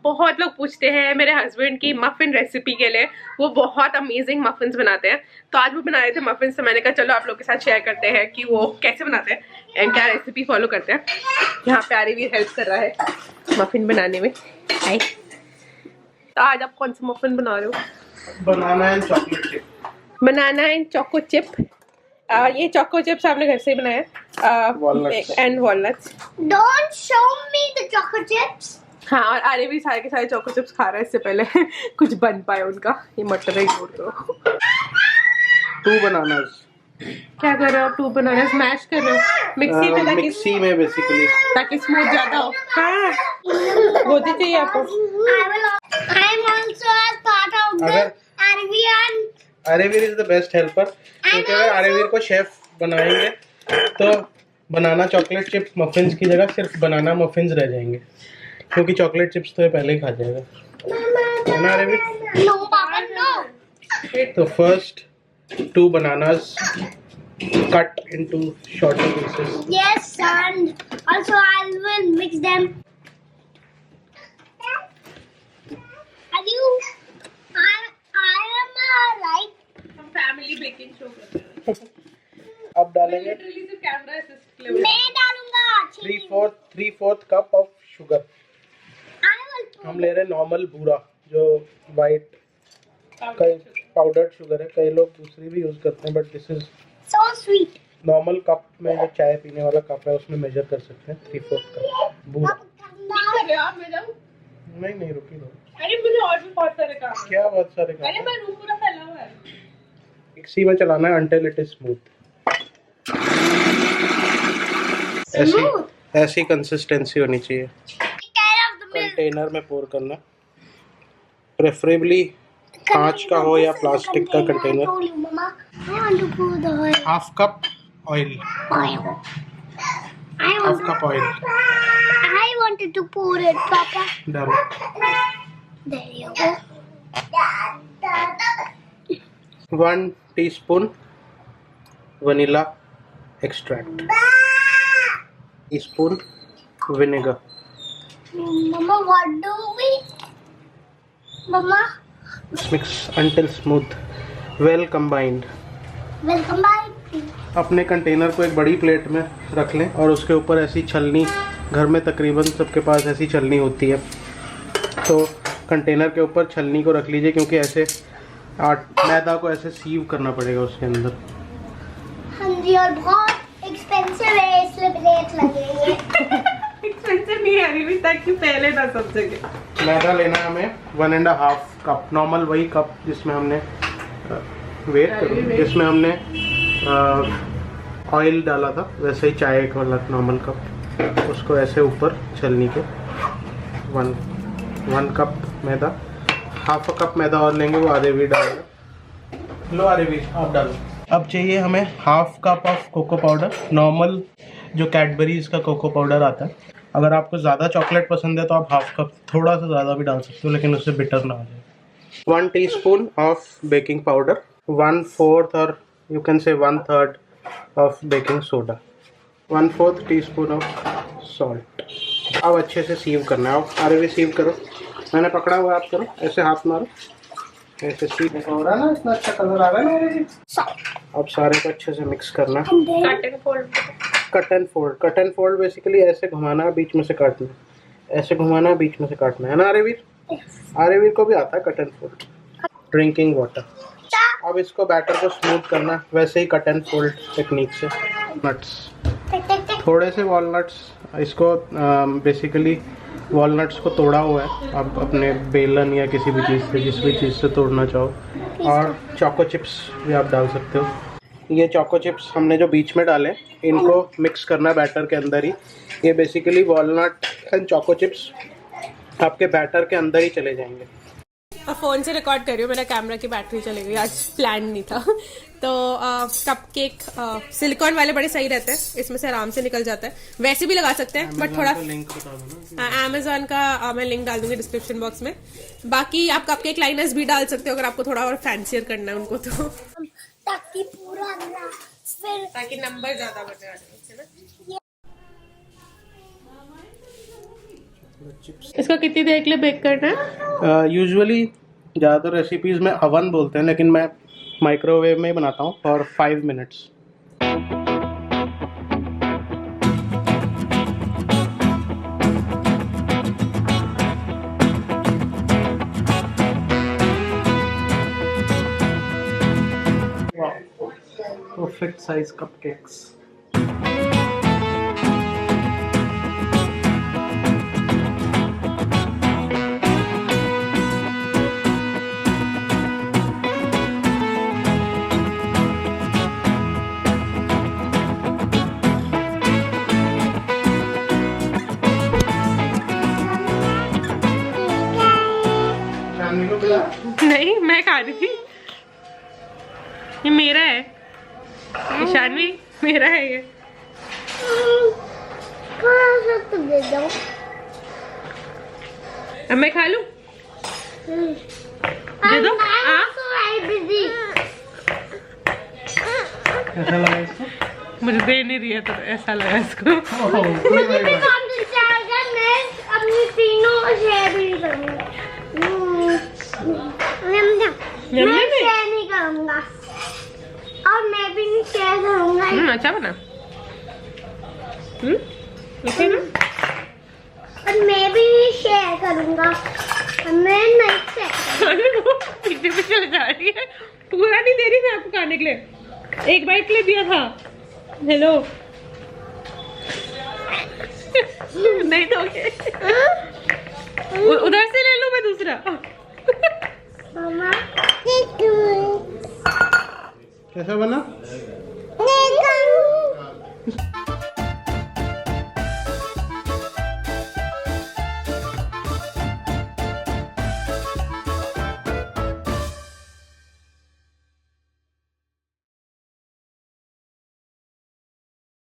बहुत लोग पूछते हैं मेरे हस्बैंड की मफिन रेसिपी के लिए, वो बहुत अमेजिंग मफिन्स बनाते हैं। तो आज वो बना रहे थे मफिन्स, तो मैंने कहा चलो आप लोग के साथ शेयर करते हैं कि वो कैसे बनाते हैं एंड क्या रेसिपी फॉलो करते हैं। यहाँ पे आरी भी हेल्प कर रहा है मफिन बनाने में। हाय, तो आज आप कौन सा मफिन बना रहे हो? Banana and chocolate chip. Banana and choco chip. ये चोको चिप्स आपने घर से बनाया and walnuts. Don't show me the chocochips. हाँ, और आर्य भी सारे के सारे चोको चिप्स खा रहा है इससे पहले कुछ बन पाए उनका। ये मटर इग्नोर करो। 2 बनानास। क्या कर रहे हो आप? 2 बनाना स्मैश कर रहे हो मिक्सी में, ताकि मिक्सी में बेसिकली ताकि स्मूथ ज्यादा हो। हाँ, होती चाहिए आपको। I am also a part of the RGV. Aryaveer is the best helper, क्योंकि अगर आर्यवीर को शेफ बनाएंगे तो बनाना चॉकलेट चिप मफिन्स की जगह सिर्फ बनाना मफिन्स रह जाएंगे, क्योंकि चॉकलेट चिप्स तो ये पहले ही खा जाएगा, है ना आर्यवीर? No, Papa, no. तो first 2 bananas cut into shorter pieces. Yes, and also I will mix them. Are you? I am right. हम फैमिली बेकिंग शो करते हैं। अब डालेंगे लिटरली सिर्फ कैमरा असिस्ट के लिए। मैं डालूंगा। 3/4 cup of sugar. I will. हम ले रहे हैं नॉर्मल बूरा, जो वाइट कई पाउडर्ड शुगर है। कई लोग दूसरी भी यूज करते हैं, but this is So sweet. Normal cup में जो चाय पीने वाला कप है उसमें मेजर कर सकते हैं। 3/4 कप बूरा। कर रहे हो आप? मैं जाऊँ? नहीं रुकी दो। अरे मुझे और भी बहुत सारे काम हैं। क्या बहुत सारे अरे काम? मैं रूम पूरा फैला हुआ है। मिक्सी में चलाना है until it is smooth। ऐसी कंसिस्टेंसी होनी चाहिए। कंटेनर में पोर करना, प्रेफरेबली कांच का हो या प्लास्टिक का container. Half cup oil. Half cup oil I wanted to pour it, Papa. डालो। There you go. 1 teaspoon vanilla extract. Teaspoon vinegar. Mama, what do we? Mama, mix until smooth, well combined। welcome back. अपने container को एक बड़ी plate में रख लें और उसके ऊपर ऐसी छलनी, घर में तकरीबन सबके पास ऐसी छलनी होती है, तो कंटेनर के ऊपर छलनी को रख लीजिए, क्योंकि ऐसे मैदा को ऐसे सीव करना पड़ेगा उसके अंदर। हाँ जी, और बहुत एक्सपेंसिव है, इसलिए रेट लगेंगे। एक्सपेंसिव नहीं है अभी, ताकि पहले ना सब जगह। मैदा लेना है हमें 1.5 कप, नॉर्मल वही कप जिसमें हमने जिसमें हमने ऑयल डाला था, वैसे ही चाय का वाला नॉर्मल कप, उसको ऐसे ऊपर छलनी के 1 कप मैदा। हाफ कप मैदा और लेंगे, वो आर्यवीर डालेगा। लो आर्यवीर आप डालो। अब चाहिए हमें half cup of cocoa powder, normal जो कैडबरीज का कोको पाउडर आता है। अगर आपको ज़्यादा चॉकलेट पसंद है तो आप हाफ कप, थोड़ा सा ज़्यादा भी डाल सकते हो, लेकिन उससे बिटर ना हो जाए। 1 टीस्पून ऑफ बेकिंग पाउडर, 1/4 और you can say 1/3 of baking soda, 1/4 teaspoon of salt. अब अच्छे से सीव करना है। अब आर्यवीर सीव करो, मैंने पकड़ा हुआ, आप करो, ऐसे हाथ मारो, ऐसे सीव हो रहा है ना, इतना अच्छा कलर आ रहा है ना आर्यवीर। अब सारे को अच्छे से मिक्स करना। कट एंड फोल्ड बेसिकली ऐसे घुमाना, बीच में से काटना, ऐसे घुमाना, बीच में से काटना, है ना आर्यवीर? आर्यवीर को भी आता है cut and fold. Drinking water. अब इसको बैटर को स्मूथ करना, वैसे ही कट एंड फोल्ड टेक्निक से। नट्स, थोड़े से वॉलनट्स, इसको बेसिकली वॉलनट्स को तोड़ा हुआ है, आप अपने बेलन या किसी भी चीज़ से, जिस भी चीज़ से तोड़ना चाहो। और चोको चिप्स भी आप डाल सकते हो। ये चोको चिप्स हमने जो बीच में डाले, इनको मिक्स करना बैटर के अंदर ही। ये basically walnut and choco chips आपके बैटर के अंदर ही चले जाएंगे। और फ़ोन से रिकॉर्ड कर रही हूँ, मेरा कैमरा की बैटरी चली गई, आज प्लान नहीं था। तो कपकेक सिलिकॉन वाले बड़े सही रहते हैं, इसमें से आराम से निकल जाता है। वैसे भी लगा सकते हैं, बट थोड़ा अमेज़ॉन का मैं लिंक डाल दूंगी डिस्क्रिप्शन बॉक्स में। बाकी आप कपकेक लाइनर्स भी डाल सकते हो अगर आपको थोड़ा और फैंसियर करना है उनको, तो ताकि पूरा फिर ताकि नंबर ज्यादा बने, चिप्स। इसको कितनी देर के लिए बेक करना है? यूजुअली ज़्यादातर रेसिपीज़ में अवन बोलते हैं, लेकिन मैं माइक्रोवेव में ही बनाता हूँ for 5 minutes. Perfect size cupcakes. नहीं, मैं खा रही थी। ये मेरा है, शानवी मेरा है ये। थोड़ा सा तो दे दो। अब मैं खा लूं? दे दो। कैसा लगा इसको? मुझे दे नहीं रही है तो ऐसा लगा इसको। मुझे भी काम चलता है, मैं अपनी तीनों शेयर भी करूंगा। मैं शेयर नहीं करूंगा और मैं भी नहीं शेयर करूंगा। अच्छा बना। ओके ना? और मैं भी नहीं शेयर करूंगा। मैं नहीं शेयर। पीछे पीछे चले जा रही है। पूरा नहीं दे रही मैं आपको खाने के लिए। एक बाइट के लिए दिया था। हेलो। नहीं दोगे? उधर से ले लो, मैं दूसरा। मामा कैसा बना? नहीं करूं।